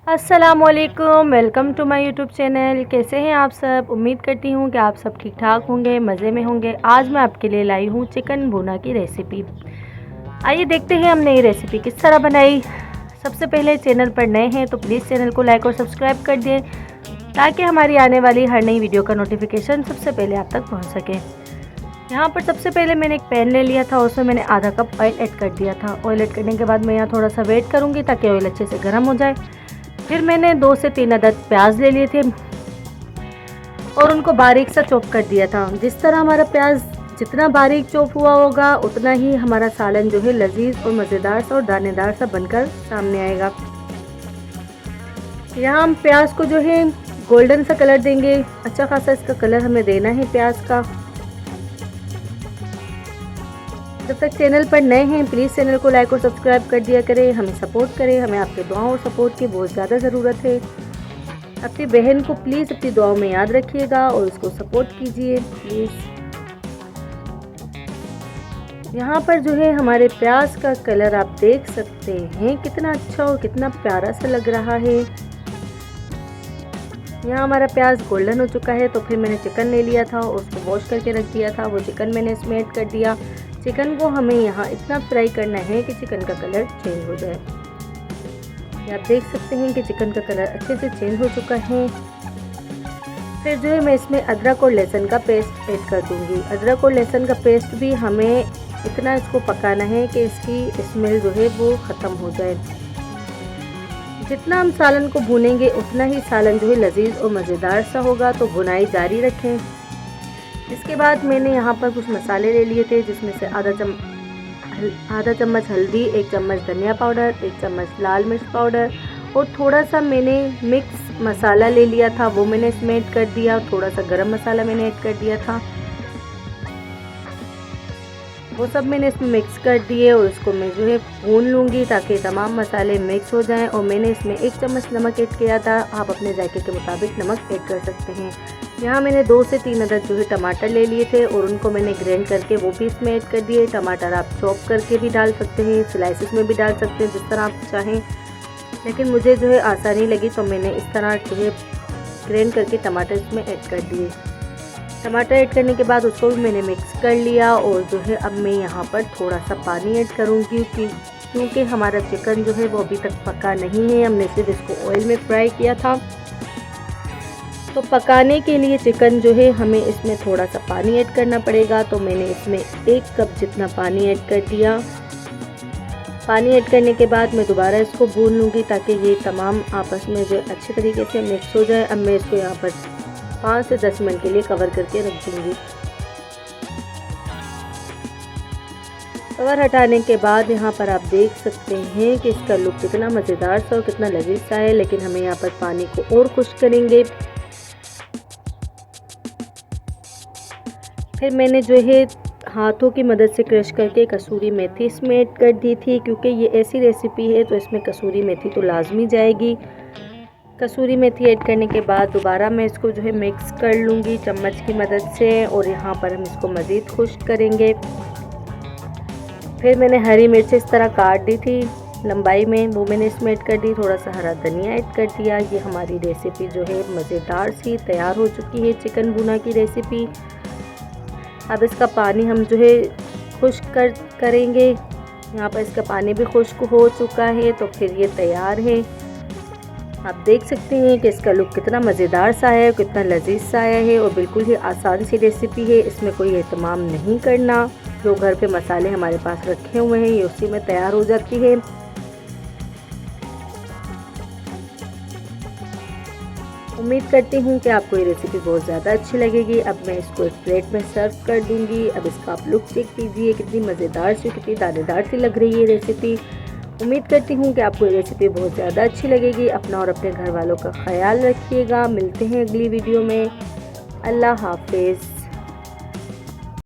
अस्सलामुअलैकुम, welcome to my YouTube channel. कैसे हैं आप सब? उम्मीद करती हूँ कि आप सब ठीक ठाक होंगे, मज़े में होंगे। आज मैं आपके लिए लाई हूँ चिकन भुना की रेसिपी। आइए देखते हैं हमने ये रेसिपी किस तरह बनाई। सबसे पहले चैनल पर नए हैं तो प्लीज़ चैनल को लाइक और सब्सक्राइब कर दें ताकि हमारी आने वाली हर नई वीडियो का नोटिफिकेशन सबसे पहले आप तक पहुँच सके। यहाँ पर सबसे पहले मैंने एक पैन ले लिया था, उसमें मैंने आधा कप ऑयल ऐड कर दिया था। ऑयल ऐड करने के बाद मैं यहाँ थोड़ा सा वेट करूँगी ताकि ऑयल अच्छे से गर्म हो जाए। फिर मैंने 2 से 3 अदद प्याज ले लिए थे और उनको बारीक सा चॉप कर दिया था। जिस तरह हमारा प्याज जितना बारीक चॉप हुआ होगा उतना ही हमारा सालन जो है लजीज और मज़ेदार सा और दानेदार सा बनकर सामने आएगा। यहाँ हम प्याज को जो है गोल्डन सा कलर देंगे। अच्छा खासा इसका कलर हमें देना है प्याज का। जब तक चैनल पर नए हैं प्लीज़ चैनल को लाइक और सब्सक्राइब कर दिया करें, हमें सपोर्ट करें। हमें आपके दुआओं और सपोर्ट की बहुत ज़्यादा ज़रूरत है। अपनी बहन को प्लीज़ अपनी दुआओं में याद रखिएगा और उसको सपोर्ट कीजिए प्लीज़। यहाँ पर जो है हमारे प्याज का कलर आप देख सकते हैं कितना अच्छा और कितना प्यारा सा लग रहा है। यहाँ हमारा प्याज गोल्डन हो चुका है तो फिर मैंने चिकन ले लिया था और उसको वॉश करके रख दिया था। वो चिकन मैंने इसमें ऐड कर दिया। चिकन को हमें यहाँ इतना फ्राई करना है कि चिकन का कलर चेंज हो जाए। आप देख सकते हैं कि चिकन का कलर अच्छे से चेंज हो चुका है। फिर जो है मैं इसमें अदरक और लहसुन का पेस्ट ऐड कर दूंगी। अदरक और लहसुन का पेस्ट भी हमें इतना इसको पकाना है कि इसकी स्मेल जो है वो ख़त्म हो जाए। जितना हम सालन को भूनेंगे उतना ही सालन जो है लजीज और मज़ेदार सा होगा, तो भुनाई जारी रखें। इसके बाद मैंने यहाँ पर कुछ मसाले ले लिए थे, जिसमें से आधा चम्मच हल्दी, 1 चम्मच धनिया पाउडर, 1 चम्मच लाल मिर्च पाउडर और थोड़ा सा मैंने मिक्स मसाला ले लिया था, वो मैंने इसमें ऐड कर दिया। थोड़ा सा गरम मसाला मैंने ऐड कर दिया था। वो सब मैंने इसमें मिक्स कर दिए और इसको मैं जो है भून लूँगी ताकि तमाम मसाले मिक्स हो जाएं। और मैंने इसमें 1 चम्मच नमक ऐड किया था। आप अपने जायके के मुताबिक नमक ऐड कर सकते हैं। यहाँ मैंने 2 से 3 अदद जो है टमाटर ले लिए थे और उनको मैंने ग्राइंड करके वो भी इसमें ऐड कर दिए। टमाटर आप चॉप करके भी डाल सकते हैं, स्लाइसेस में भी डाल सकते हैं, जिस तरह आप चाहें, लेकिन मुझे जो है आसानी लगी तो मैंने इस तरह जो है ग्राइंड करके टमाटर इसमें ऐड कर दिए। टमाटर ऐड करने के बाद उसको भी मैंने मिक्स कर लिया और जो है अब मैं यहाँ पर थोड़ा सा पानी ऐड करूँगी क्योंकि हमारा चिकन जो है वो अभी तक पका नहीं है। हमने सिर्फ इसको ऑयल में फ्राई किया था, तो पकाने के लिए चिकन जो है हमें इसमें थोड़ा सा पानी ऐड करना पड़ेगा। तो मैंने इसमें 1 कप जितना पानी ऐड कर दिया। पानी ऐड करने के बाद मैं दोबारा इसको भून लूँगी ताकि ये तमाम आपस में जो अच्छे तरीके से मिक्स हो जाए। अब मैं इसको यहाँ पर 5 से 10 मिनट के लिए कवर करके रख दूँगी। कवर हटाने के बाद यहाँ पर आप देख सकते हैं कि इसका लुक कितना मज़ेदार सा और कितना लजीज सा है। लेकिन हमें यहाँ पर पानी को और खुश्क करेंगे। फिर मैंने जो है हाथों की मदद से क्रश करके कसूरी मेथी इसमें ऐड कर दी थी, क्योंकि ये ऐसी रेसिपी है तो इसमें कसूरी मेथी तो लाजमी जाएगी। कसूरी मेथी ऐड करने के बाद दोबारा मैं इसको जो है मिक्स कर लूँगी चम्मच की मदद से और यहाँ पर हम इसको मज़ीद खुश्क करेंगे। फिर मैंने हरी मिर्च इस तरह काट दी थी लंबाई में, वो मैंने इसमें ऐड कर दी। थोड़ा सा हरा धनिया ऐड कर दिया। ये हमारी रेसिपी जो है मज़ेदार सी तैयार हो चुकी है, चिकन भुना की रेसिपी। अब इसका पानी हम जो है खुश्क करेंगे। यहाँ पर इसका पानी भी खुश्क हो चुका है तो फिर ये तैयार है। आप देख सकते हैं कि इसका लुक कितना मज़ेदार सा है, कितना लजीज सा आया है और बिल्कुल ही आसान सी रेसिपी है। इसमें कोई एहतमाम नहीं करना। जो घर पे मसाले हमारे पास रखे हुए हैं ये उसी में तैयार हो जाती है। उम्मीद करती हूँ कि आपको ये रेसिपी बहुत ज़्यादा अच्छी लगेगी। अब मैं इसको एक प्लेट में सर्व कर दूँगी। अब इसका आप लुक चेक कीजिए, कितनी मज़ेदार सी, कितनी दानेदार सी लग रही है रेसिपी। उम्मीद करती हूँ कि आपको ये रेसिपी बहुत ज़्यादा अच्छी लगेगी। अपना और अपने घर वालों का ख्याल रखिएगा। मिलते हैं अगली वीडियो में। अल्लाह हाफिज़।